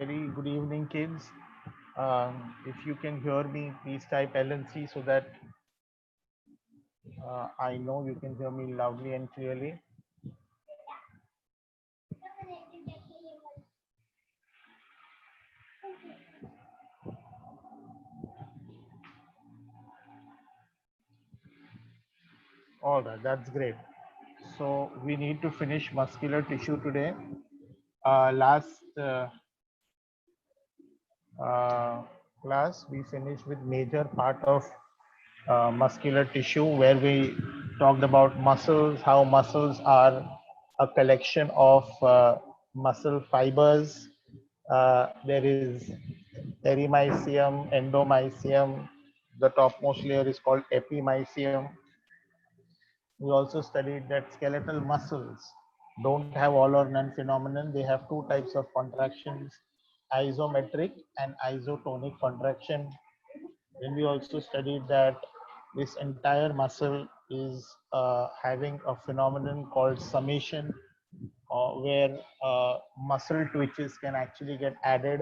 Very good evening, kids. If you can hear me, please type LNC so that I know you can hear me loudly and clearly. All right, that's great. So we need to finish muscular tissue today. Last uh, class, we finished with major part of muscular tissue where we talked about muscles, how muscles are a collection of muscle fibers. There is perimysium, endomysium. The topmost layer is called epimysium. We also studied that skeletal muscles don't have all or none phenomenon. They have two types of contractions, isometric and isotonic contraction. Then we also studied that this entire muscle is having a phenomenon called summation, where muscle twitches can actually get added.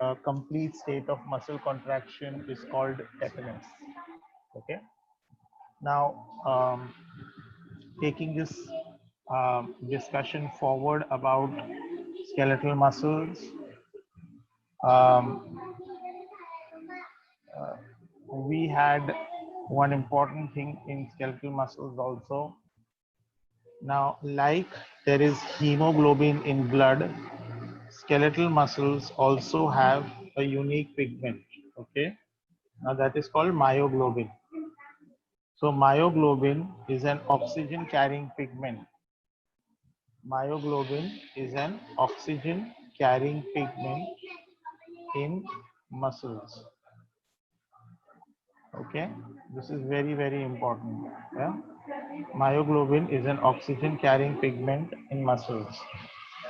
A complete state of muscle contraction is called tetanus. Okay. Now, taking this discussion forward about skeletal muscles, um, we had one important thing in skeletal muscles also. Now, like there is hemoglobin in blood, skeletal muscles also have a unique pigment. Okay. Now that is called myoglobin. So myoglobin is an oxygen carrying pigment. Myoglobin is an oxygen carrying pigment in muscles. Okay, this is very, very important. Yeah, myoglobin is an oxygen carrying pigment in muscles.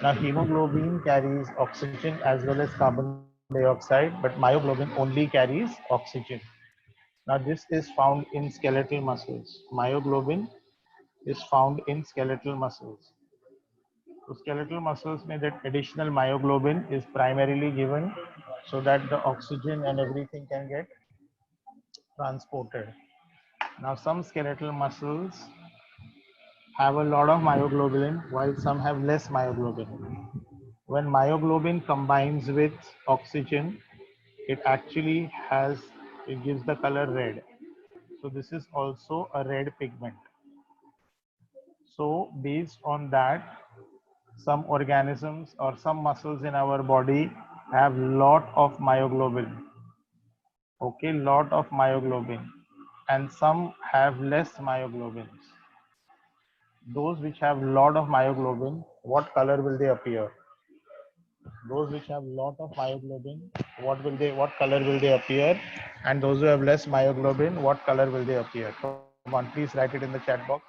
Now, hemoglobin carries oxygen as well as carbon dioxide, but myoglobin only carries oxygen. Now, this is found in skeletal muscles. Myoglobin is found in skeletal muscles. So skeletal muscles may that additional myoglobin is primarily given so that the oxygen and everything can get transported. Now some skeletal muscles have a lot of myoglobin while some have less myoglobin. When myoglobin combines with oxygen, it actually it gives the color red. So this is also a red pigment. So based on that, some organisms or some muscles in our body have lot of myoglobin. Okay, lot of myoglobin, and some have less myoglobin. Those which have lot of myoglobin, what color will they appear? Those which have lot of myoglobin, what color will they appear? And those who have less myoglobin, what color will they appear? Come on, please write it in the chat box.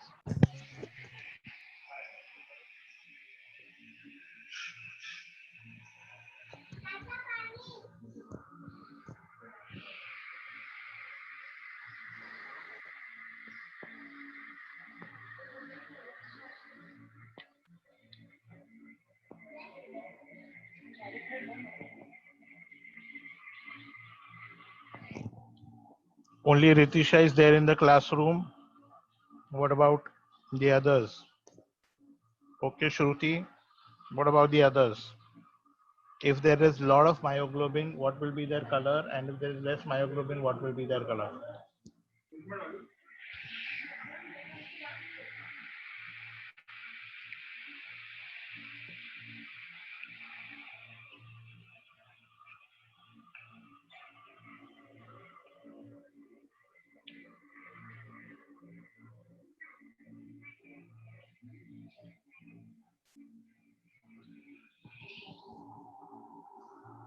Only Ritisha is there in the classroom. What about the others? Okay, Shruti, what about the others? If there is a lot of myoglobin, what will be their color? And if there is less myoglobin, what will be their color?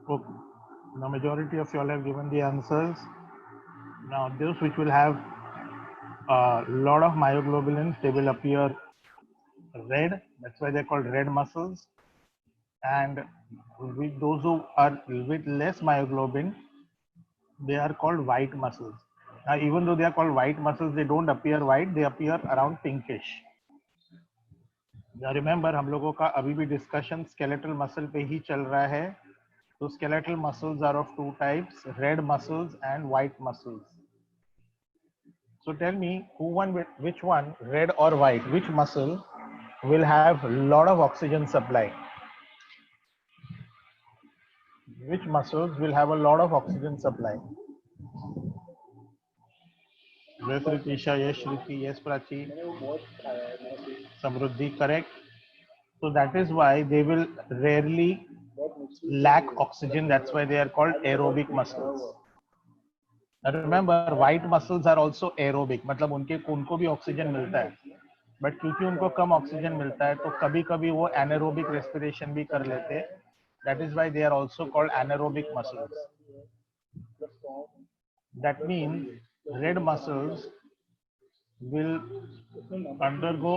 Okay. Now, majority of you all have given the answers. Now, those which will have a lot of myoglobulins, they will appear red. That's why they're called red muscles. And with those who are with less myoglobin, they are called white muscles. Now, even though they are called white muscles, they don't appear white, they appear around pinkish. Now, remember, हम लोगों का अभी भी discussion skeletal muscle पे ही चल रहा है. So skeletal muscles are of two types, red muscles and white muscles. So tell me which one, red or white, which muscle will have a lot of oxygen supply? Which muscles will have a lot of oxygen supply? Yes, Ritisha, yes, Shruti, yes, Prachi. Samruddhi, correct. So that is why they will rarely lack oxygen. That's why they are called aerobic muscles. Now remember, white muscles are also aerobic. मतलब उनको भी oxygen मिलता है, but क्योंकि उनको कम oxygen मिलता है तो कभी कभी वो एनारोबिक रेस्पिरेशन भी कर लेते हैं. That is why they are also called anaerobic muscles. That means red muscles will undergo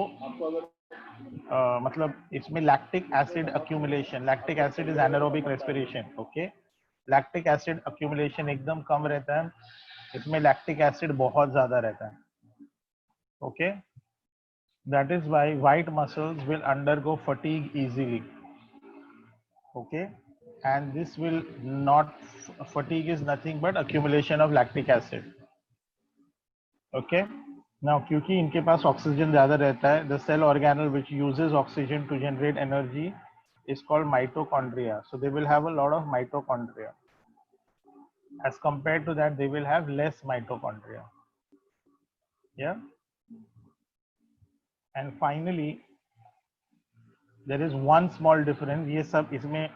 मतलब इसमें lactic acid accumulation. Lactic acid is anaerobic respiration. Okay, lactic acid accumulation एकदम कम रहता है, इसमें lactic acid बहुत ज्यादा रहता है. Okay, that is why white muscles will undergo fatigue easily. Okay, and this will not, fatigue is nothing but accumulation of lactic acid. Okay, now क्योंकि इनके पास ऑक्सीजन ज्यादा रहता है, the cell organelle which uses oxygen to generate energy is called mitochondria. So they will have a lot of mitochondria. As compared to that, they will have less mitochondria. Yeah. And finally, there is one small difference. ये सब इसमें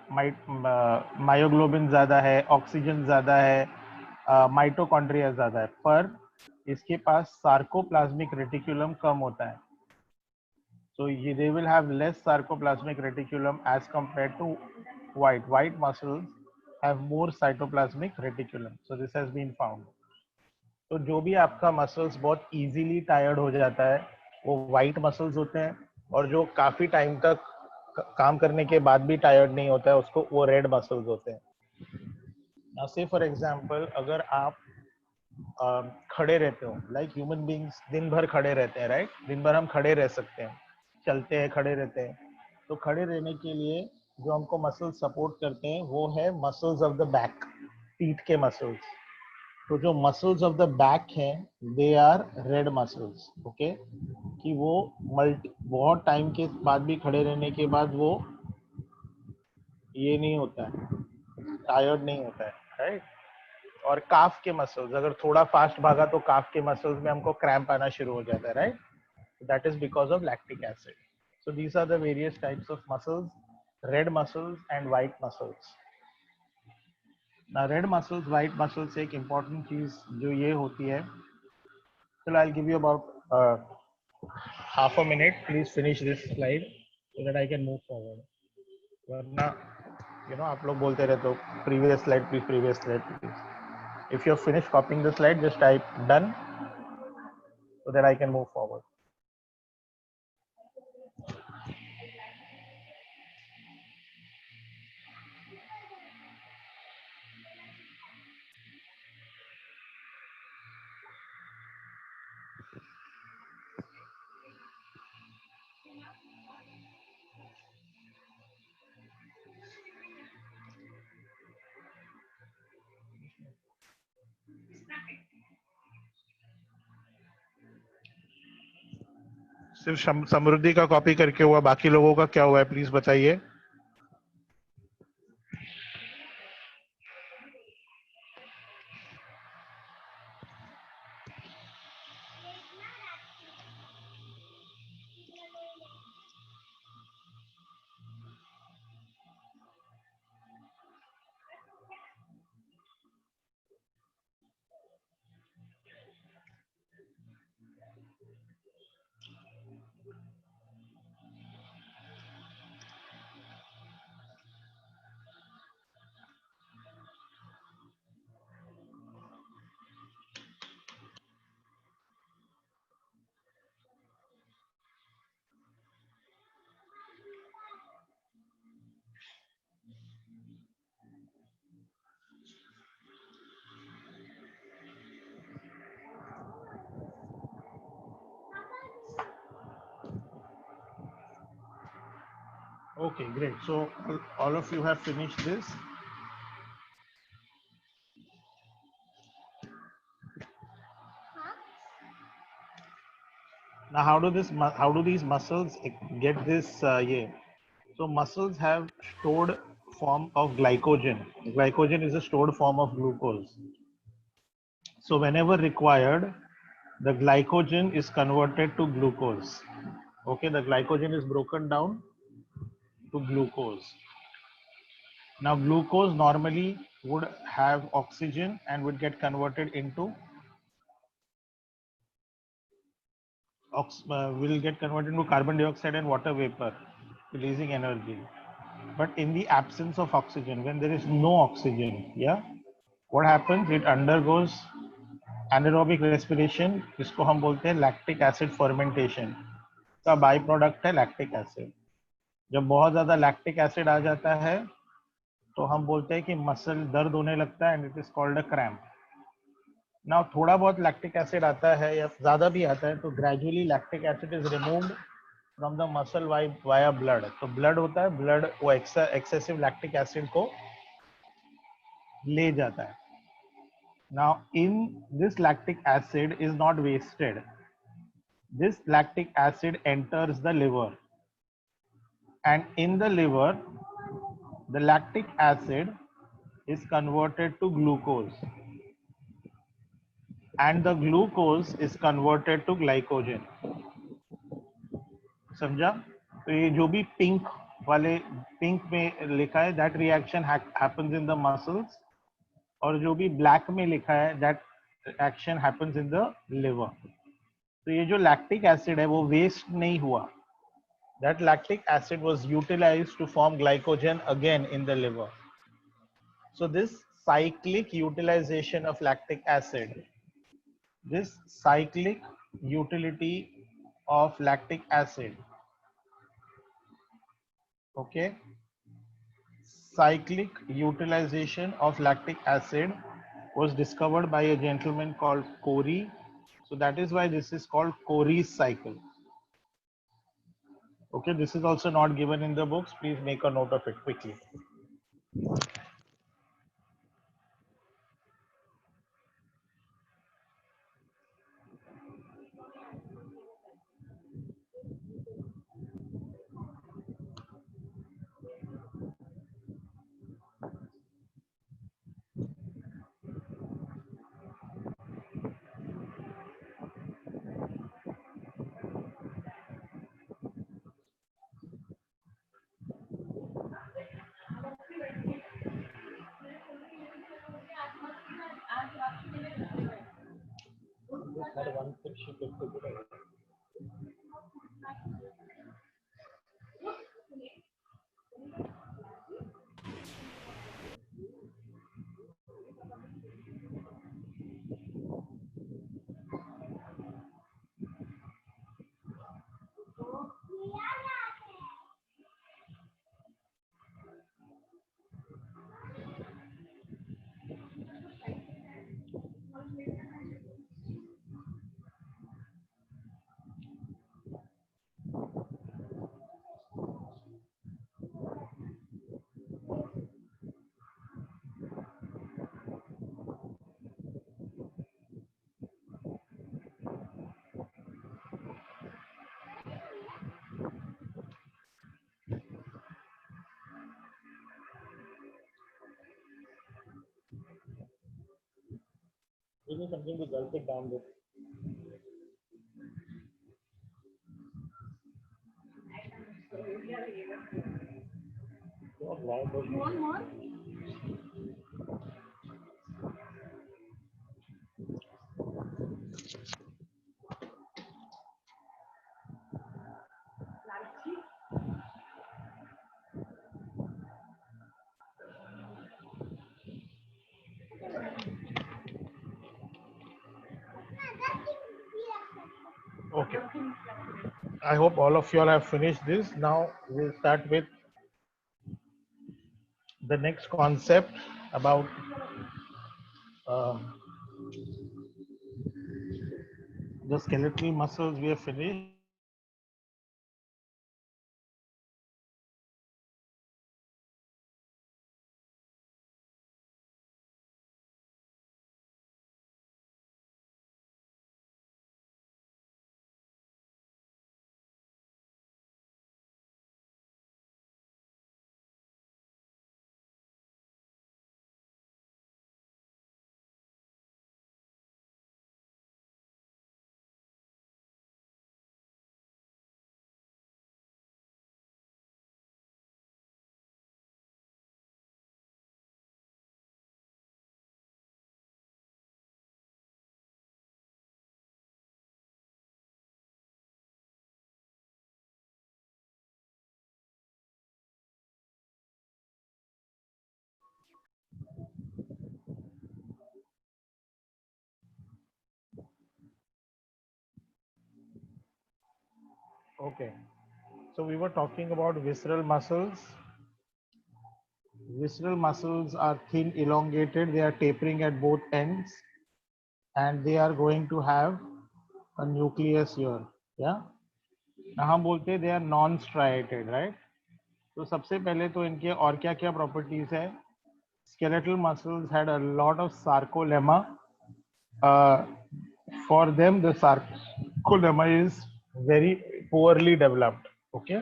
myoglobin ज्यादा है, oxygen ज्यादा है, mitochondria ज्यादा है, पर इसके पास सार्कोप्लाज्मिक रेटिकुलम कम होता है. So they will have less sarcoplasmic reticulum as compared to white. White muscles have more cytoplasmic reticulum. So this has been found. तो जो भी आपका मसल्स बहुत इजीली टायर्ड हो जाता है वो वाइट मसल्स होते हैं, और जो काफी टाइम तक काम करने के बाद भी टायर्ड नहीं होता है उसको वो रेड मसल्स होते हैं. नाउ से फॉर एग्जांपल, अगर आप खड़े रहते हो, लाइक ह्यूमन बीइंग्स दिन भर खड़े रहते हैं, राइट? दिन भर हम खड़े रह सकते हैं, चलते हैं, खड़े रहते हैं. तो खड़े रहने के लिए जो हमको मसल्स सपोर्ट करते हैं वो है मसल्स ऑफ द बैक, पीठ के मसल्स. तो जो मसल्स ऑफ द बैक हैं they are red muscles. Okay, कि वो बहुत टाइम के बाद भी खड़े रहने के बाद वो ये नहीं होता है, टायर्ड नहीं होता है, राइट? और काफ के मसल्स, अगर थोड़ा फास्ट भागा तो काफ के मसल्स में हमको क्रैम्प आना शुरू हो जाता है, right? That is because of lactic acid. So these are the various types of muscles, red muscles and white muscles. ना रेड मसल्स, व्हाइट मसल्स से एक इंपॉर्टेंट चीज जो ये होती है, चलो I will give you about half a minute. Please finish this slide so that I can move forward. वरना आप लोग बोलते रहते हो previous slide please, previous slide please. If you have finished copying the slide, just type done so that I can move forward. सिर्फ समृद्धि का copy करके हुआ, बाकी लोगों का क्या हुआ है प्लीज बताइए. Okay, great. So all of you have finished this. Now, how do these muscles get this? Yeah. So muscles have stored form of glycogen. Glycogen is a stored form of glucose. So whenever required, the glycogen is converted to glucose. Okay, the glycogen is broken down to glucose. Now glucose normally would have oxygen and would get converted into will get converted into carbon dioxide and water vapor, releasing energy. But in the absence of oxygen, when there is no oxygen, yeah, what happens? It undergoes anaerobic respiration, जिसको हम बोलते हैं lactic acid fermentation का by product है lactic acid. जब बहुत ज्यादा lactic acid आ जाता है तो हम बोलते हैं कि मसल दर्द होने लगता है and it is called a cramp. Now थोड़ा बहुत लैक्टिक एसिड आता है या ज्यादा भी आता है तो gradually lactic acid is removed from the muscle via blood. तो ब्लड होता है, ब्लड वो एक्सेसिव लैक्टिक एसिड को ले जाता है. Now in this lactic acid is not wasted. This lactic acid enters the liver, and in the liver the lactic acid is converted to glucose, and the glucose is converted to glycogen. समझा? तो ये जो भी pink में लिखा है that reaction happens in the muscles, और जो भी ब्लैक में लिखा है that action happens in the liver. तो ये जो लैक्टिक एसिड है वो वेस्ट नहीं हुआ. That lactic acid was utilized to form glycogen again in the liver. So this cyclic utilization of lactic acid, this cyclic utility of lactic acid, okay, cyclic utilization of lactic acid was discovered by a gentleman called Corey. So that is why this is called Corey's cycle. Okay, this is also not given in the books. Please make a note of it quickly. Give me something to gulp it down with. One more? Okay. I hope all of you all have finished this. Now we'll start with the next concept about um, the skeletal muscles. We have finished. Okay, so we were talking about visceral muscles. Visceral muscles are thin, elongated, they are tapering at both ends, and they are going to have a nucleus here. Yeah, now हम बोलते हैं they are non-striated, right? तो सबसे पहले तो इनके और क्या क्या प्रॉपर्टीज है. Skeletal muscles had a lot of sarcolemma. For them, the sarcolemma is very poorly developed. Okay.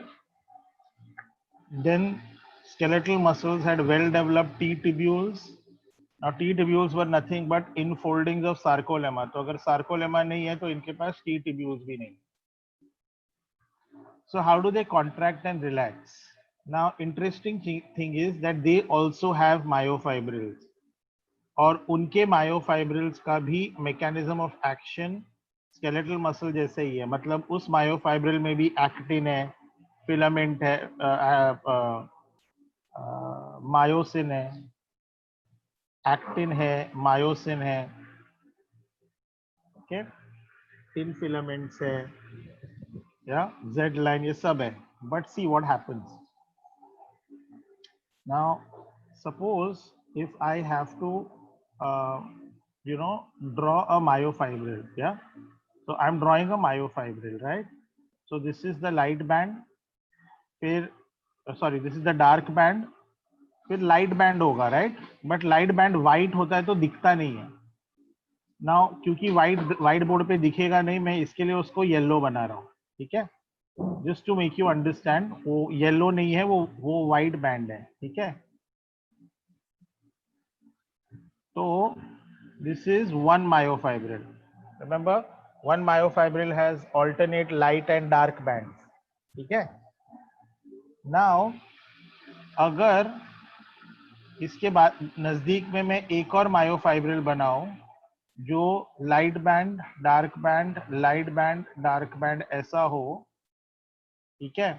Then skeletal muscles had well-developed T tubules. Now T tubules were nothing but infoldings of sarcolemma. तो अगर sarcolemma नहीं है तो इनके पास T tubules भी नहीं. So how do they contract and relax? Now interesting thing is that they also have myofibrils. और उनके मायोफाइब्रिल्स का भी mechanism of action skeletal muscle जैसे ही है. मतलब उस मायोफाइब्रिल में भी एक्टिन है, फिलामेंट है, मायोसिन है, एक्टिन है, मायोसिन है, ओके, टिन फिलामेंट्स है, या जेड लाइन, ये सब है. But see what happens now. Suppose if I have to draw a myofibril. Yeah, so I'm drawing a myofibril, right? So this is the light band, फिर sorry, this is the dark band, फिर light band होगा, right? But light band white होता है तो दिखता नहीं है. Now क्योंकि white board पे दिखेगा नहीं, मैं इसके लिए उसको yellow बना रहा हूँ. ठीक है, just to make you understand, वो yellow नहीं है, वो white band है. ठीक है, तो this is one myofibril. Remember, one myofibril has alternate light and dark bands. ठीक है. Now, अगर इसके बाद नजदीक में मैं एक और मायोफाइब्रिल बनाऊं जो light band, dark band, light band, dark band ऐसा हो, ठीक है,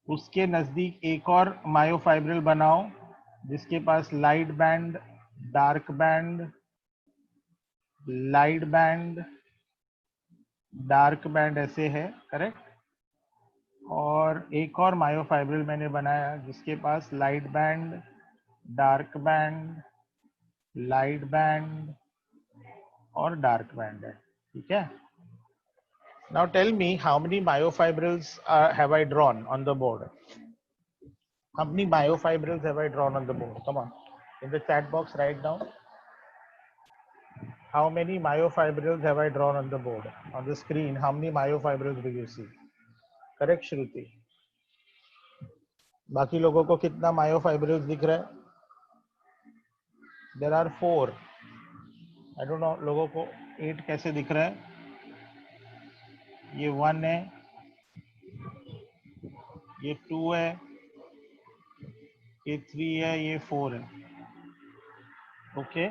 उसके नजदीक एक और मायोफाइब्रिल बनाओ जिसके पास light band, dark band, light band, dark band ऐसे है, करेक्ट. और एक और मायोफाइब्रिल मैंने बनाया जिसके पास light band, dark band, light band और डार्क बैंड है. ठीक है. Now tell me how many myofibrils have I drawn on the board? How many myofibrils have I drawn on the board? Come on, in the chat box write down. How many myofibrils have I drawn on the board? On the screen, how many myofibrils do you see? Correct, Shruti. बाकी लोगों को कितना myofibrils दिख रहा है? There are 4. I don't know लोगों को 8 कैसे दिख रहा है. ये 1 है, ये 2 है, ये 3 है, ये 4 है. ओके,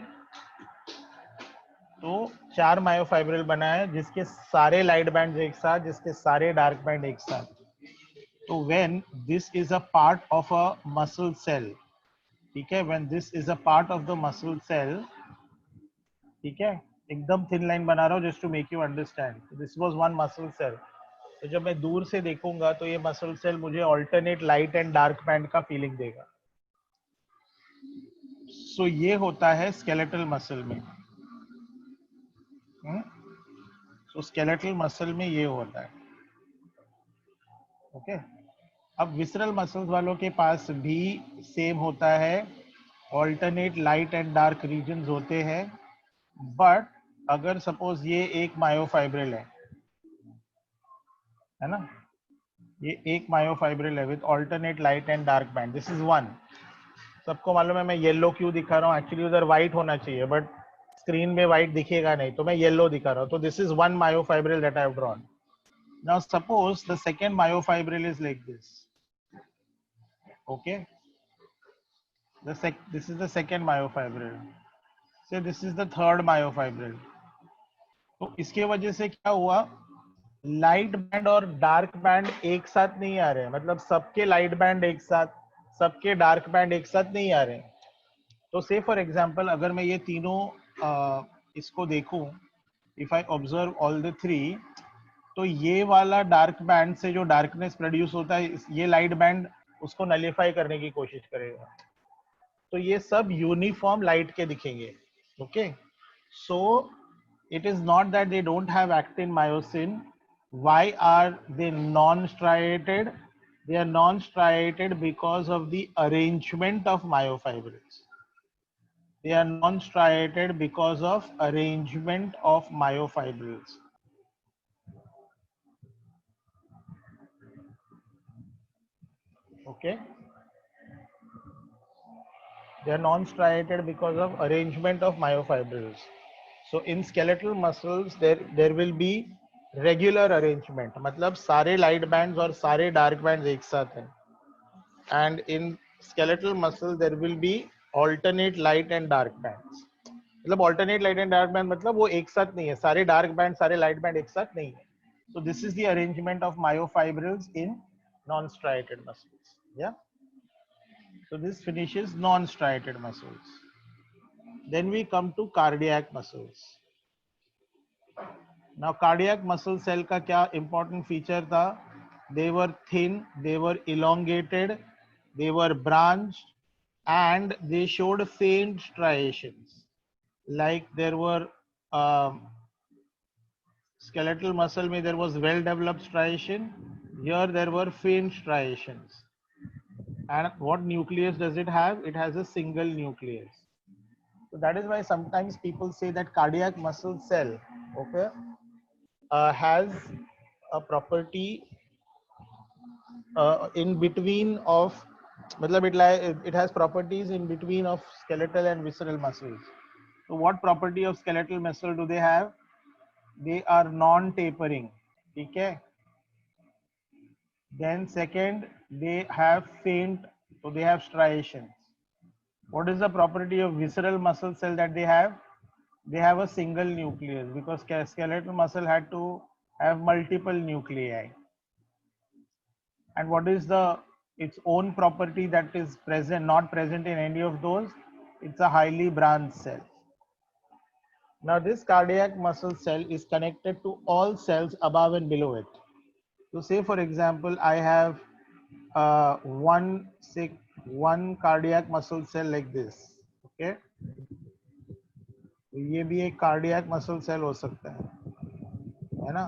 तो 4 मायोफाइब्रिल बना है जिसके सारे लाइट बैंड एक साथ, जिसके सारे डार्क बैंड एक साथ. तो when this is a part of a muscle cell, ठीक है, when this is a part of the muscle cell, ठीक है, एकदम थिन लाइन बना रहा हूँ just to make you understand. This was one muscle cell. तो जब मैं दूर से देखूंगा तो ये मसल सेल मुझे alternate light and dark band का फीलिंग देगा. सो ये होता है स्केलेटल मसल में. तो स्केलेटल मसल में ये होता है. ओके. अब विसरल मसल्स वालों के पास भी सेम होता है, alternate light and dark regions होते हैं. बट अगर सपोज ये एक मायोफाइब्रिल है ना, ये एक मायोफाइब्रिल है with alternate light and dark band, this is one. सबको मालूम है मैं येलो क्यों दिखा रहा हूँ, एक्चुअली उधर व्हाइट होना चाहिए बट स्क्रीन में व्हाइट दिखेगा नहीं तो मैं येलो दिखा रहा हूँ. तो this is one myofibril that I have drawn. Now suppose the second myofibril is like this. Okay, this is the second myofibril. Say this is the third myofibril. तो इसके वजह से क्या हुआ, लाइट बैंड और डार्क बैंड एक साथ नहीं आ रहे. मतलब सबके लाइट बैंड एक साथ, सबके डार्क बैंड एक साथ नहीं आ रहे. तो से फॉर एग्जांपल अगर मैं ये तीनों इसको देखूं, if I observe all the 3, तो ये वाला डार्क बैंड से जो डार्कनेस प्रोड्यूस होता है, ये लाइट बैंड उसको नलीफाई करने की कोशिश करेगा। तो ये सब यूनिफॉर्म लाइट के दिखेंगे। Okay, so it is not that they don't have actin myosin. Why are they non-striated? They are non-striated because of the arrangement of myofibrils. They are non-striated because of arrangement of myofibrils. Okay, they are non-striated because of arrangement of myofibrils. So in skeletal muscles there will be regular arrangement, मतलब सारे light bands और सारे dark bands एक साथ हैं. And in skeletal muscle there will be alternate light and dark bands. मतलब alternate light and dark band मतलब वो एक साथ नहीं है, सारे dark band सारे light band एक साथ नहीं है. So this is the arrangement of myofibrils in non-striated muscles. Yeah. So this finishes non-striated muscles. Then we come to cardiac muscles. Now cardiac muscle cell का क्या important feature था? They were thin, they were elongated, they were branched, and they showed faint striations. Like there were skeletal muscle में there was well developed striation. Here there were faint striations. And what nucleus does it have? It has a single nucleus. So that is why sometimes people say that cardiac muscle cell, okay, has a property in between of, it has properties in between of skeletal and visceral muscles. So what property of skeletal muscle do they have? They are non-tapering. Okay. Then second, they have faint, so they have striations. What is the property of visceral muscle cell that they have? They have a single nucleus, because skeletal muscle had to have multiple nuclei. And what is its own property that is present, not present in any of those? It's a highly branched cell. Now this cardiac muscle cell is connected to all cells above and below it. So say for example, I have one cardiac muscle cell like this. Okay, ये भी एक cardiac muscle cell हो सकता है ना?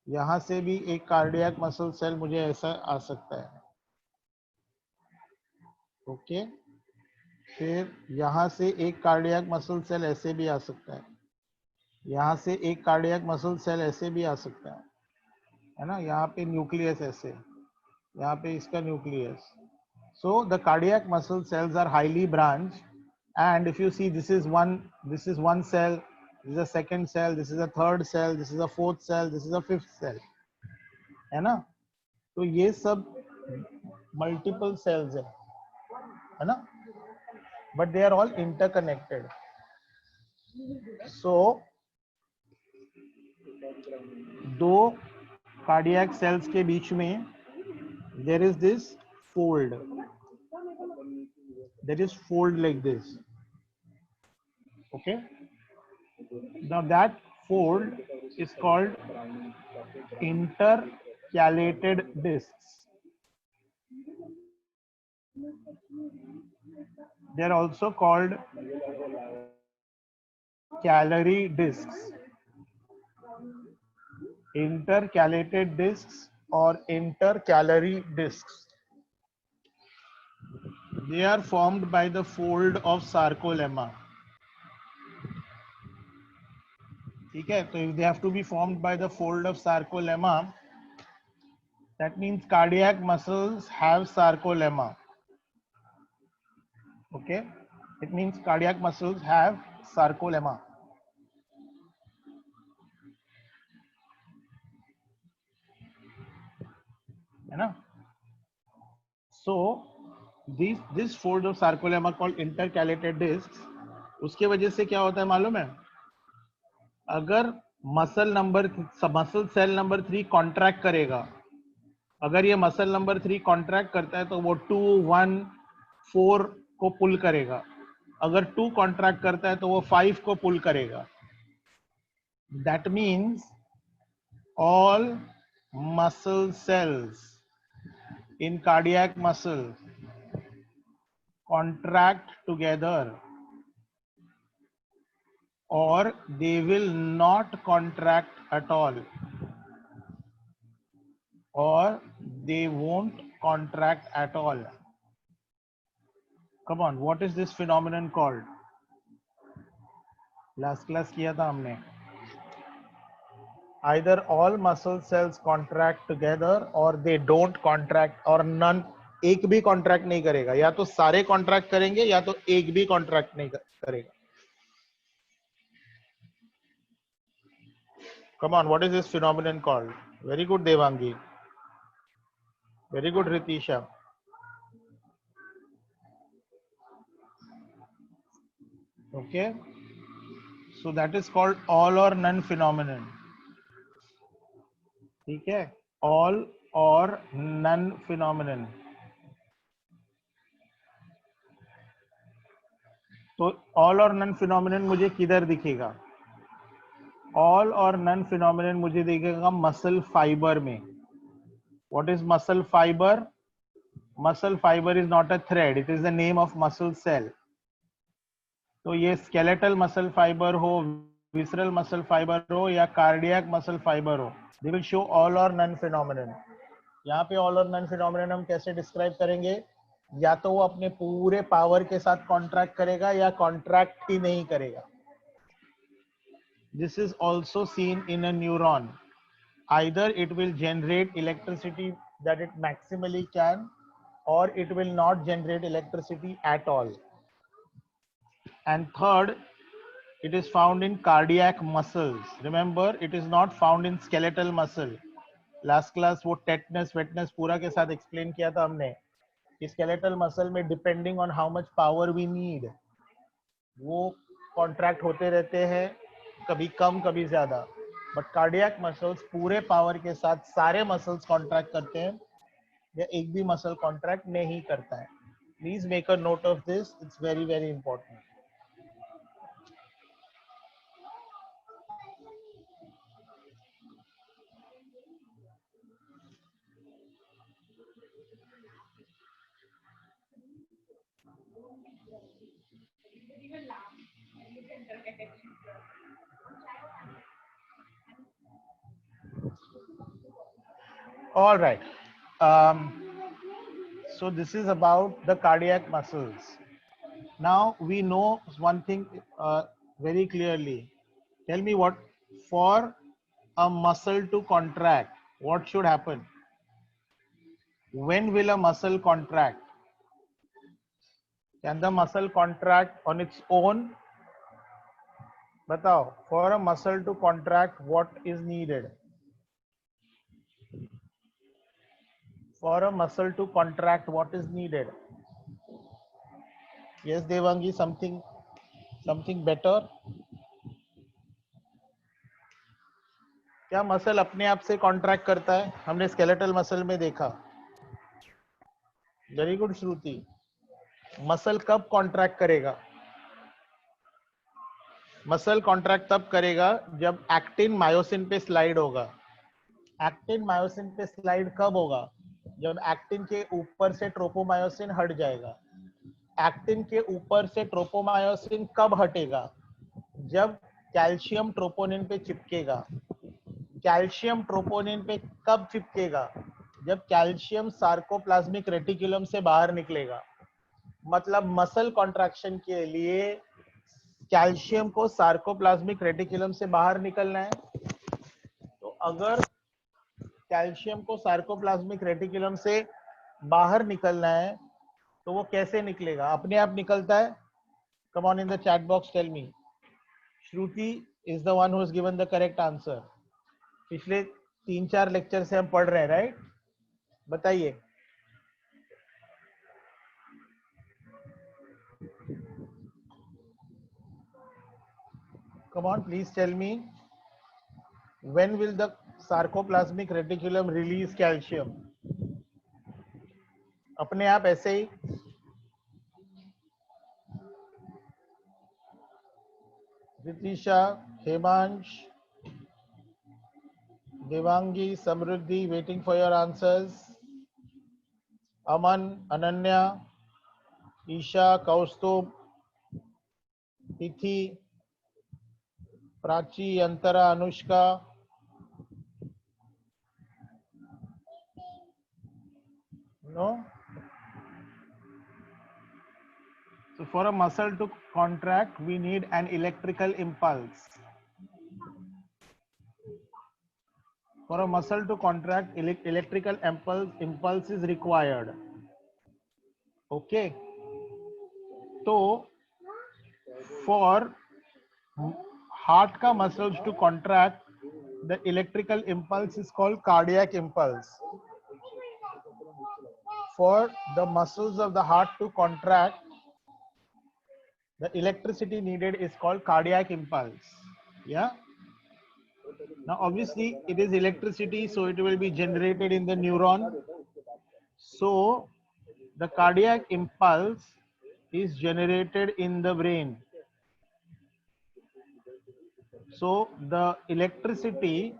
यहाँ से भी एक cardiac muscle cell मुझे ऐसा आ सकता है. ओके, फिर यहाँ से एक कार्डियक मसल सेल ऐसे भी आ सकता है, यहाँ से एक कार्डियक मसल सेल ऐसे भी आ सकता है ना? यहाँ पे न्यूक्लियस ऐसे, यहाँ पे इसका nucleus. So the cardiac muscle cells are highly branch, and if you see this is one cell, this is a second cell, this is a third cell, this is a fourth cell, this is a fifth cell, है ना? तो ये सब multiple cells है ना? But they are all interconnected. So दो cardiac sales के बीच में there is this fold. There is fold like this. Okay. Now that fold is called intercalated discs. They are also called Callery discs. Intercalated discs or intercalary discs. They are formed by the fold of sarcolemma. Okay, so if they have to be formed by the fold of sarcolemma, that means cardiac muscles have sarcolemma. Okay, it means cardiac muscles have sarcolemma. है ना? So this fold of sarcolemma called intercalated discs, उसके वजह से क्या होता है मालूम है? अगर मसल सेल नंबर 3 कॉन्ट्रैक्ट करेगा, अगर ये मसल नंबर 3 कॉन्ट्रैक्ट करता है तो वो 2, 1, 4 को पुल करेगा. अगर 2 कॉन्ट्रैक्ट करता है तो वो 5 को पुल करेगा. That means all muscle cells in cardiac muscle contract together or they will not contract at all, or they won't contract at all. Come on, what is this phenomenon called? Last class किया था हमने. Either all muscle cells contract together or they don't contract, or none, एक भी contract नहीं करेगा. या तो सारे contract करेंगे या तो एक भी contract नहीं करेगा. Come on, what is this phenomenon called? Very good, Devangi. Very good, Ritisha. Okay, so that is called all or none phenomenon. ठीक है, all or none phenomenon. तो all or none phenomenon मुझे किधर दिखेगा? All or none phenomenon मुझे दिखेगा muscle fiber में. What is muscle fiber? Muscle fiber is not a thread, it is the name of muscle cell. तो ये skeletal muscle fiber हो, visceral muscle fiber हो या cardiac muscle fiber हो, they will show all or none phenomenon. यहाँ पे all or none phenomenon हम कैसे describe करेंगे? या तो वो अपने पूरे पावर के साथ कॉन्ट्रैक्ट करेगा या कॉन्ट्रैक्ट ही नहीं करेगा. This is also seen in a neuron. Either it will generate electricity that it maximally can, or it will not generate electricity at all. And third, it is found in cardiac muscles. Remember, it is not found in skeletal muscle. Last class वो tetanus wetness पूरा के साथ explain किया था हमने. Skeletal muscle में depending on how much power we need, वो contract होते रहते हैं, कभी कम कभी ज्यादा. बट कार्डियक मसल्स पूरे पावर के साथ सारे मसल्स कॉन्ट्रैक्ट करते हैं या एक भी मसल कॉन्ट्रैक्ट नहीं करता है. Please make a note of this, it's very very important. All right. So this is about the cardiac muscles. Now we know one thing very clearly. Tell me what, for a muscle to contract, what should happen? When will a muscle contract? Can the muscle contract on its own? बताओ, for a muscle to contract, what is needed? For a muscle to contract, what is needed? Yes, Devangi, something better. क्या muscle अपने आप से contract करता है? हमने skeletal muscle में देखा. वेरी गुड श्रुति. मसल कब कॉन्ट्रैक्ट करेगा? मसल कॉन्ट्रैक्ट तब करेगा जब एक्टिन मायोसिन पे स्लाइड होगा. एक्टिन मायोसिन पे स्लाइड कब होगा? जब एक्टिन के ऊपर से ट्रोपोमायोसिन हट जाएगा. एक्टिन के ऊपर से ट्रोपोमायोसिन कब हटेगा? जब कैल्शियम ट्रोपोनिन पे चिपकेगा. कैल्शियम ट्रोपोनिन पे कब चिपकेगा? जब कैल्शियम सार्कोप्लाज्मिक रेटिकुलम से बाहर निकलेगा. मतलब मसल कॉन्ट्रैक्शन के लिए कैल्शियम को सार्कोप्लाज्मिक रेटिकुलम से बाहर निकलना है. तो अगर कैल्शियम को सार्कोप्लाज्मिक रेटिकुलम से बाहर निकलना है तो वो कैसे निकलेगा? अपने आप निकलता है? Come on in the chat box, tell me. Shruti is the one who has given the correct answer. पिछले 3-4 लेक्चर से हम पढ़ रहे हैं, राइट? बताइए. Come on, please tell me. When will the sarcoplasmic reticulum release calcium? अपने आप ऐसे ही. Ritisha, हेमांश, Devangi, Samruddhi, waiting for your answers. Aman, Ananya, Isha, Kaustubh, Tithi, Prachi, Antara, Anushka. No? So for a muscle to contract, we need an electrical impulse. For a muscle to contract, electrical impulse is required. Okay. So for heart ka muscles to contract, the electrical impulse is called cardiac impulse. For the muscles of the heart to contract, the electricity needed is called cardiac impulse. Yeah. Now, obviously, it is electricity, so it will be generated in the neuron. So, the cardiac impulse is generated in the brain. So, the electricity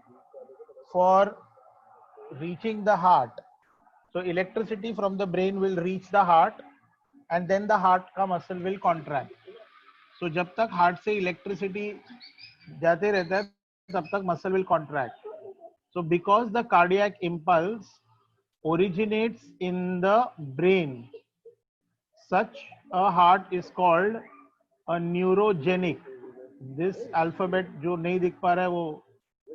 for reaching the heart. So, electricity from the brain will reach the heart, and then the heart का muscle will contract. So जब तक heart से electricity जाते रहता है तब तक muscle will contract. So because the cardiac impulse originates in the brain, such a heart is called a neurogenic. This alphabet जो नहीं दिख पा रहा है वो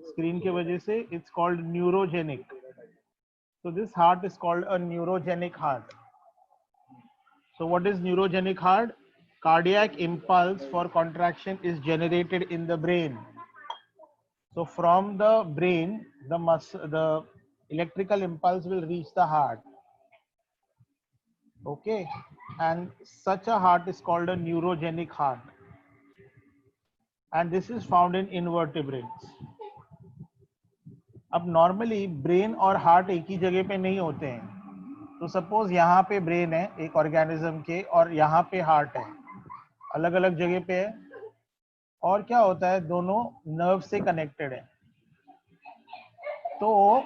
screen के वजह से, it's called neurogenic. So this heart is called a neurogenic heart. So what is neurogenic heart? Cardiac impulse for contraction is generated in the brain. So from the brain, the electrical impulse will reach the heart. Okay, and such a heart is called a neurogenic heart. And this is found in invertebrates. अब normally brain और heart एक ही जगह पे नहीं होते हैं. तो suppose यहाँ पे ब्रेन है एक ऑर्गेनिज्म के और यहाँ पे हार्ट है, अलग अलग जगह पे है. और क्या होता है, दोनों नर्व से कनेक्टेड है. तो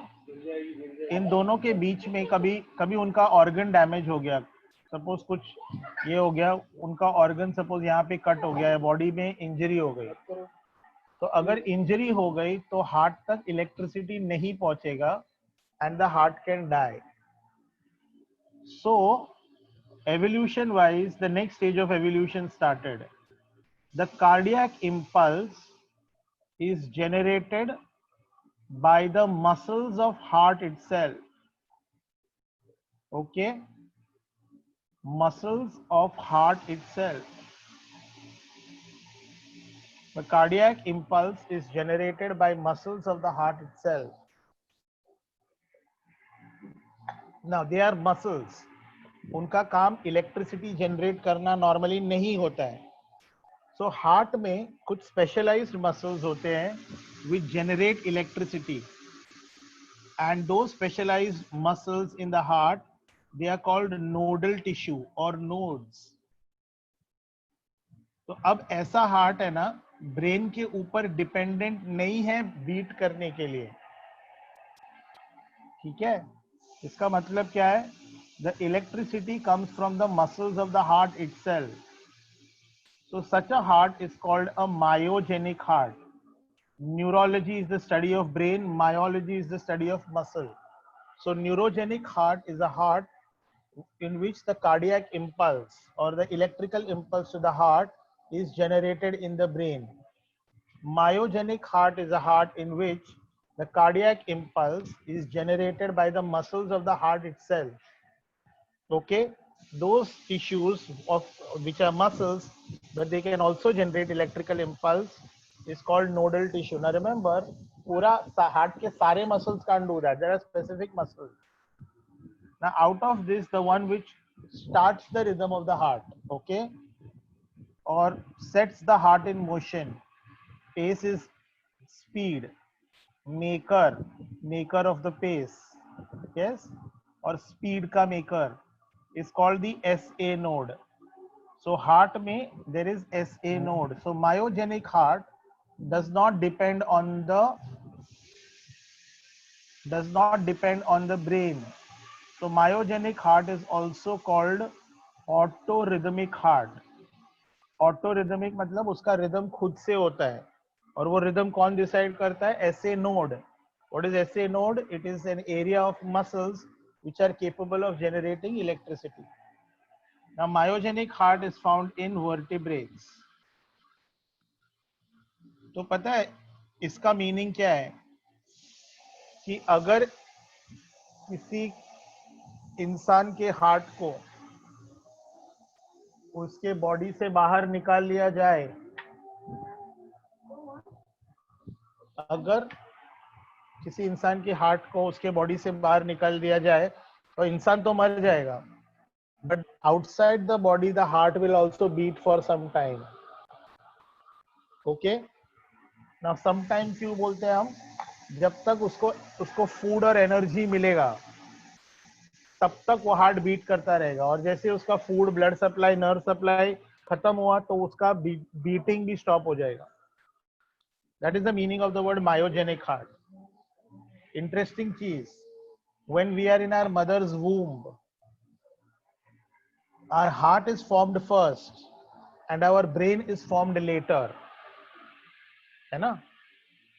इन दोनों के बीच में कभी कभी उनका ऑर्गन डैमेज हो गया, सपोज कुछ ये हो गया, उनका ऑर्गन सपोज यहाँ पे कट हो गया है, बॉडी में इंजरी हो गई. तो अगर इंजरी हो गई तो हार्ट तक इलेक्ट्रिसिटी नहीं पहुंचेगा and the heart can die. So evolution wise, the next stage of evolution started. The cardiac impulse is generated by the muscles of heart itself. Okay, muscles of heart itself. The cardiac impulse is generated by muscles of the heart itself. Now they are muscles. उनका काम electricity generate करना normally नहीं होता है. So heart में कुछ specialised muscles होते हैं which generate electricity, and those specialized muscles in the heart, they are called nodal tissue or nodes. तो अब ऐसा हार्ट है ना, ब्रेन के ऊपर डिपेंडेंट नहीं है बीट करने के लिए. ठीक है, इसका मतलब क्या है, the electricity comes from the muscles of the heart itself. So such a heart is called a myogenic heart. Neurology is the study of brain, myology is the study of muscle. So neurogenic heart is a heart in which the cardiac impulse or the electrical impulse to the heart is generated in the brain. Myogenic heart is a heart in which the cardiac impulse is generated by the muscles of the heart itself. Okay, those tissues of which are muscles, but they can also generate electrical impulse, is called nodal tissue. Now remember, पूरा heart के सारे muscles can't do that. There are specific muscles. Now out of this, the one which starts the rhythm of the heart, okay, or sets the heart in motion. Pace is speed. Maker of the pace, yes, or speed ka maker is called the SA node. So heart में there is SA node. So myogenic heart does not depend on the does not depend on the brain. So myogenic heart is also called autorhythmic heart. ऑटोरिदमिक मतलब उसका rhythm खुद से होता है, और वो rhythm कौन डिसाइड करता है? SA node. What is SA node? It is an area of muscles which are capable of generating electricity. Now myogenic heart is found in vertebrates. तो पता है इसका मीनिंग क्या है कि अगर किसी इंसान के हार्ट को उसके बॉडी से बाहर निकाल लिया जाए, अगर किसी इंसान के हार्ट को उसके बॉडी से बाहर निकाल दिया जाए तो इंसान तो मर जाएगा, but outside the body the heart will also beat for some time. Okay, now some time क्यों बोलते हैं हम? जब तक उसको फूड और एनर्जी मिलेगा तब तक वो हार्ट बीट करता रहेगा, और जैसे उसका food, blood supply, nerve supply खत्म हुआ तो उसका बीटिंग भी स्टॉप हो जाएगा. That is the meaning of the word myogenic heart. Interesting चीज, when we are in our mother's womb, our heart is formed first and our brain is formed later, है ना?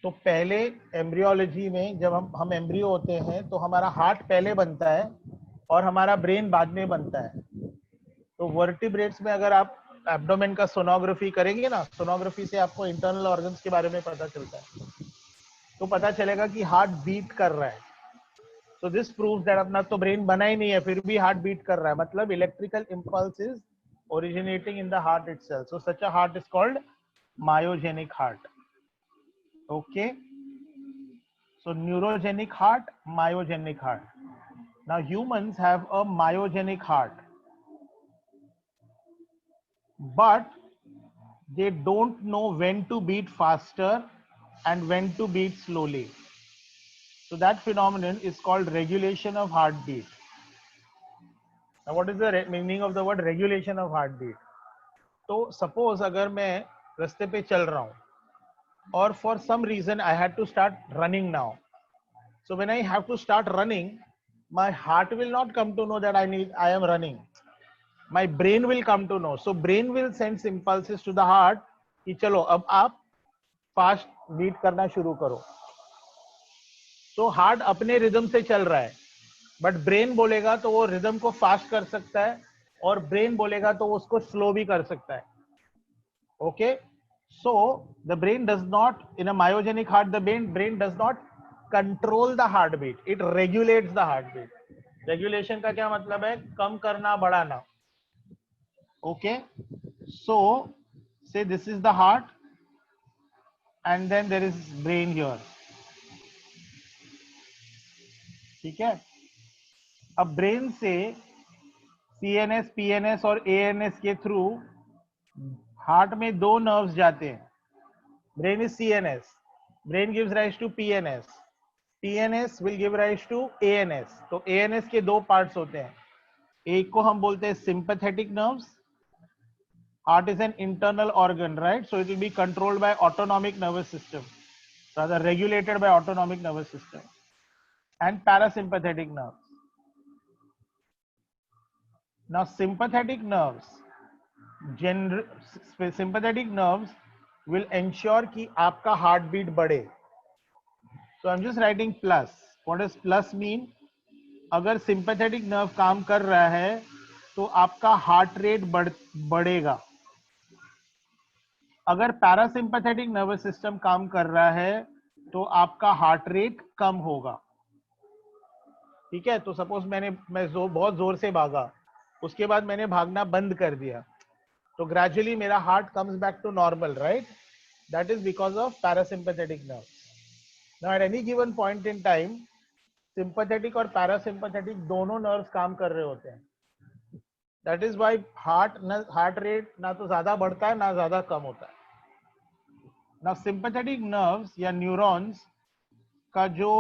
तो पहले एम्ब्रियोलॉजी में जब हम एम्ब्रियो होते हैं तो हमारा हार्ट पहले बनता है और हमारा ब्रेन बाद में बनता है. तो वर्टिब्रेट्स में अगर आप एब्डोमेन का सोनोग्राफी करेंगे ना, सोनोग्राफी से आपको इंटरनल ऑर्गन्स के बारे में पता चलता है, तो पता चलेगा कि हार्ट बीट कर रहा है. So this proves that अपना तो ब्रेन बना ही नहीं है फिर भी हार्ट बीट कर रहा है, मतलब electrical impulse is originating in the heart itself. So such a heart is called myogenic heart. Okay, so neurogenic heart, myogenic heart. Now humans have a myogenic heart, but they don't know when to beat faster and when to beat slowly. So that phenomenon is called regulation of heartbeat. Now what is the meaning of the word regulation of heartbeat? तो suppose अगर मैं रास्ते पे चल रहा हूं और for some reason I had to start running now, so when I have to start running my heart will not come to know that I am running, my brain will come to know. So brain will sends impulses to the heart कि चलो अब आप fast beat करना शुरू करो. तो heart अपने rhythm से चल रहा है, बट ब्रेन बोलेगा तो वो रिदम को फास्ट कर सकता है और ब्रेन बोलेगा तो वो उसको स्लो भी कर सकता है. Okay, so the brain does not, in a myogenic heart, the brain does not control the heartbeat, it regulates the heartbeat. Regulation का क्या मतलब है? कम करना, बढ़ाना. Okay, so say this is the heart and then there is brain here. ठीक है, अब brain से CNS, PNS और ANS के थ्रू हार्ट में दो नर्व्स जाते हैं. Brain is CNS, brain gives rise to PNS, PNS will give rise to ANS. तो ANS के दो पार्ट्स होते हैं, एक को हम बोलते हैं sympathetic nerves. Heart is an internal organ, right? So it will be controlled by autonomic nervous system, rather regulated by autonomic nervous system. And parasympathetic nerves. Now sympathetic nerves will ensure कि आपका heart beat बढ़े. So I'm just writing plus. What does plus mean? अगर sympathetic nerve काम कर रहा है तो आपका हार्ट रेट बढ़ेगा. अगर पैरासिम्पैथेटिक नर्वस सिस्टम काम कर रहा है तो आपका हार्ट रेट कम होगा. ठीक है, तो सपोज मैं बहुत जोर से भागा, उसके बाद मैंने भागना बंद कर दिया, तो ग्रेजुअली मेरा heart comes back to normal, right? That is because of parasympathetic nerve. Now at any given point in time sympathetic और पैरासिम्पैथेटिक दोनों नर्व्स काम कर रहे होते हैं. That is why heart rate ना तो ज्यादा बढ़ता है ना ज्यादा कम होता है. ना सिंपैथेटिक नर्व्स या न्यूरॉन्स का जो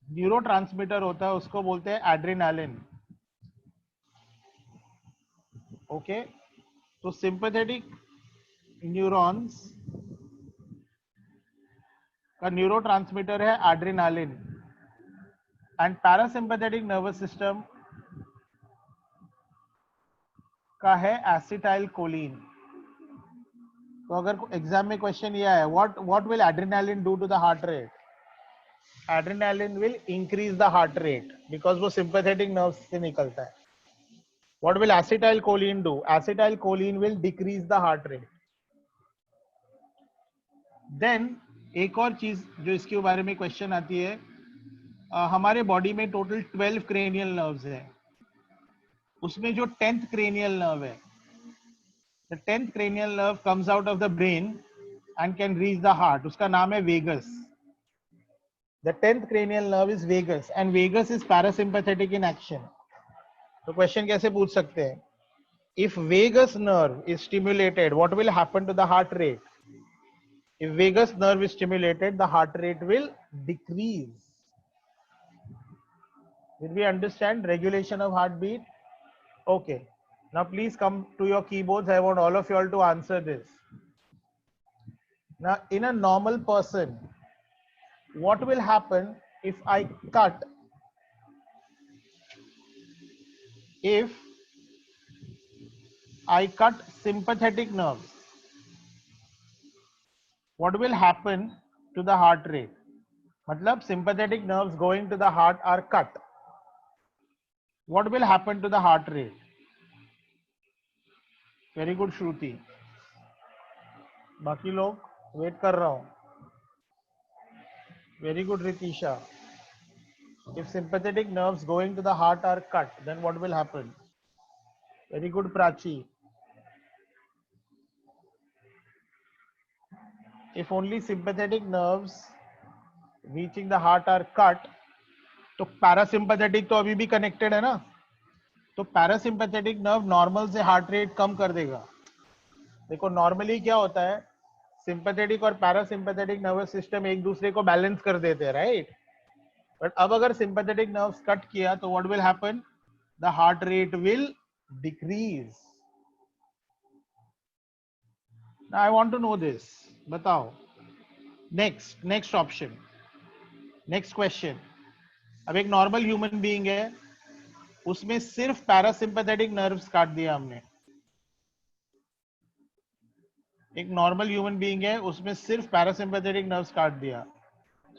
न्यूरोट्रांसमीटर होता है उसको बोलते हैं एड्रेनालिन. ओके, तो सिंपैथेटिक न्यूरॉन्स का न्यूरोट्रांसमीटर है adrenaline and parasympathetic nervous system का है एसिटाइल कोलिन। तो अगर एग्जाम में क्वेश्चन ये है what will adrenaline do to the heart rate, adrenaline will increase the heart rate because वो सिंपैथेटिक नर्व से निकलता है। What will acetylcholine do, acetylcholine will decrease the heart rate. Then एक और चीज जो इसके बारे में क्वेश्चन आती है, हमारे बॉडी में टोटल 12 क्रेनियल नर्व्स है, उसमें जो 10th क्रेनियल नर्व है, the 10th cranial nerve comes out of the brain and can reach the heart, उसका नाम है vagus. the 10th cranial nerve is vagus and vagus is parasympathetic in action। तो question कैसे पूछ सकते हैं, if vagus nerve is stimulated what will happen to the heart rate, if vagus nerve is stimulated the heart rate will decrease। did we understand regulation of heartbeat? Okay, now please come to your keyboards. I want all of you all to answer this. Now in a normal person what will happen if I cut sympathetic nerves, what will happen to the heart rate? मतलब sympathetic nerves going to the heart are cut, what will happen to the heart rate? Very good Shruti, बाकी लोग wait कर रहा हूं। Very good Ritisha, if sympathetic nerves going to the heart are cut then what will happen? Very good Prachi, if only sympathetic nerves reaching the heart are cut तो parasympathetic तो अभी भी connected है ना, तो पैरासिम्पैथेटिक नर्व नॉर्मल से heart rate कम कर देगा। देखो नॉर्मली क्या होता है, सिंपैथेटिक और पैरासिम्पैथेटिक नर्वस सिस्टम एक दूसरे को बैलेंस कर देते हैं, राइट। बट अब अगर सिंपैथेटिक नर्व्स कट किया तो what will happen, the heart rate will decrease. I want to know this, बताओ। Next option, next question. अब एक नॉर्मल ह्यूमन बीइंग है, उसमें सिर्फ पैरासिम्पैथेटिक नर्व्स काट दिया हमने। एक नॉर्मल ह्यूमन बीइंग है, उसमें सिर्फ पैरासिम्पैथेटिक नर्व्स काट दिया,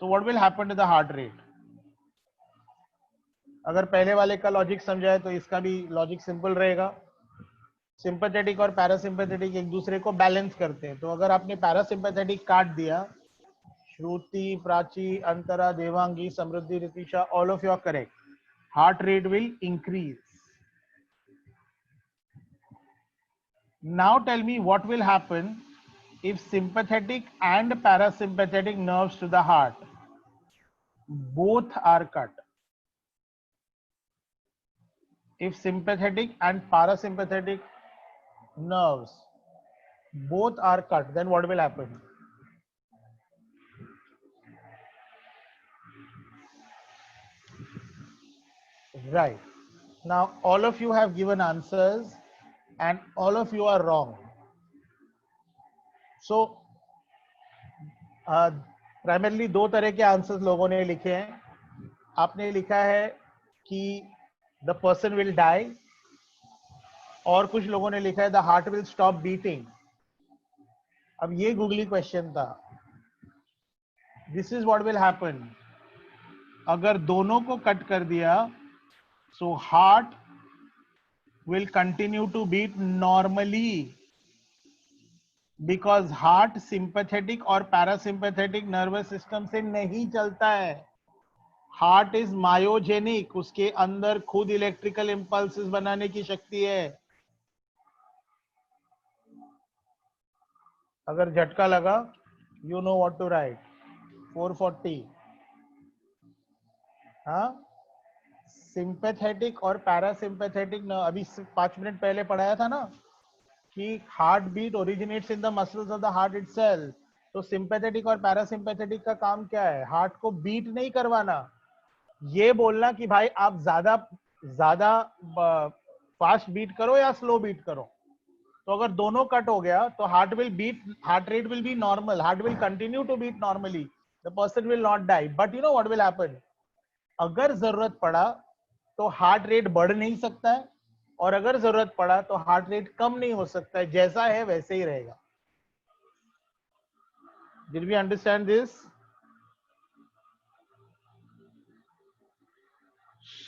so what will happen to the heart rate? अगर पहले वाले का लॉजिक समझाए तो इसका भी लॉजिक सिंपल रहेगा। सिंपैथेटिक और पैरासिम्पैथेटिक एक दूसरे को बैलेंस करते हैं, तो अगर आपने पैरासिम्पैथेटिक काट दिया, Shruti, Prachi, Antara, Devangi, Samriddhi, Ritisha, all of you are correct, heart rate will increase। Now tell me what will happen if sympathetic and parasympathetic nerves to the heart both are cut? If sympathetic and parasympathetic nerves both are cut, then what will happen? Right. Now all of you have given answers and all of you are wrong. So primarily दो तरह के answers लोगों ने लिखे हैं। आपने लिखा है कि द पर्सन विल डाई, और कुछ लोगों ने लिखा है the heart will stop beating. अब ये गूगली क्वेश्चन था, this is what will happen. अगर दोनों को कट कर दिया so heart will continue to beat normally, because heart sympathetic और पैरासिम्पैथेटिक नर्वस सिस्टम से नहीं चलता है। हार्ट इज मायोजेनिक, उसके अंदर खुद इलेक्ट्रिकल इंपल्सेस बनाने की शक्ति है। अगर झटका लगा, you know what to write, 440। हाँ, सिंपैथेटिक और पैरासिम्पैथेटिक, अभी 5 मिनट पहले पढ़ाया था ना कि heart beat originates in the muscles of the heart itself. तो सिंपैथेटिक और पैरासिम्पैथेटिक का काम क्या है? हार्ट को बीट नहीं करवाना, ये बोलना कि भाई आप ज्यादा फास्ट बीट करो या स्लो बीट करो। तो अगर दोनों कट हो गया तो heart rate will be normal, heart will continue to beat normally, the person will not die. But you know what will happen? अगर जरूरत पड़ा तो हार्ट रेट बढ़ नहीं सकता है, और अगर जरूरत पड़ा तो हार्ट रेट कम नहीं हो सकता है, जैसा है वैसे ही रहेगा. Did we understand this?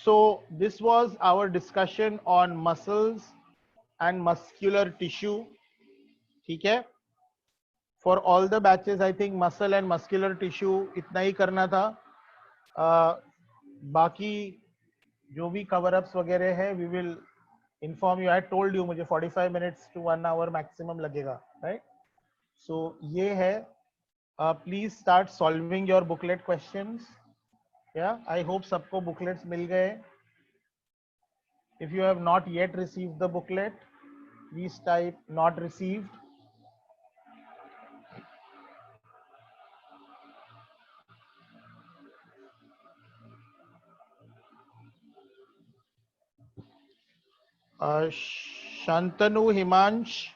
So this was our discussion on muscles and muscular tissue. ठीक है? For all the batches, I think muscle and muscular tissue इतना ही करना था. बाकी जो भी cover ups वगैरह है, we will inform you. I told you मुझे 45 minutes to 1 hour maximum लगेगा, right? So ये है. Please start solving your booklet questions. Yeah, I hope सबको booklets मिल गए. If you have not yet received the booklet, please type not received. Shantanu Himansh,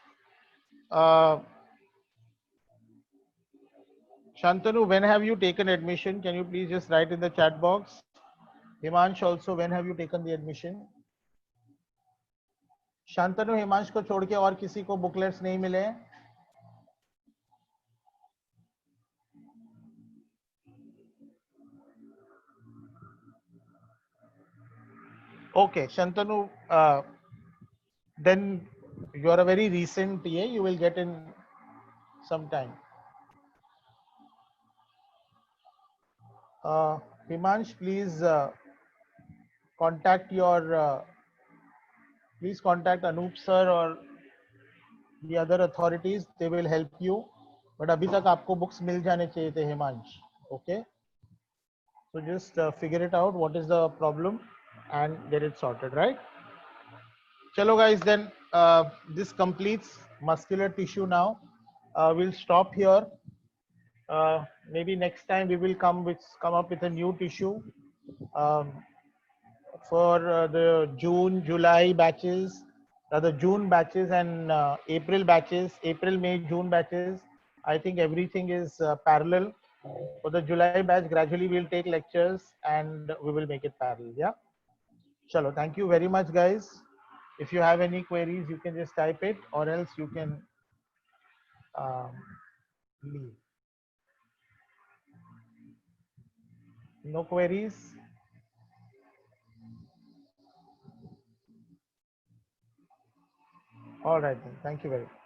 Shantanu, when have you taken admission? Can you please just write in the chat box? Himansh also, when have you taken the admission? Shantanu Himansh को छोड़ के और किसी को booklets नहीं मिले? Okay, Shantanu, then you are a very recent TA. You will get in some time. Himansh, please contact your. Please contact Anup sir or the other authorities. They will help you. But अभी तक आपको books मिल जाने चाहिए थे, Himansh. Okay. So just figure it out. What is the problem and get it sorted, right? Chalo guys, then this completes muscular tissue now. We'll stop here. Maybe next time we will come up with a new tissue for the June, July batches, the June batches and April batches, April, May, June batches. I think everything is parallel. For the July batch, gradually we'll take lectures and we will make it parallel. Yeah. Chalo, thank you very much, guys. If you have any queries, you can just type it, or else you can leave. No queries? All right, then. Thank you very much.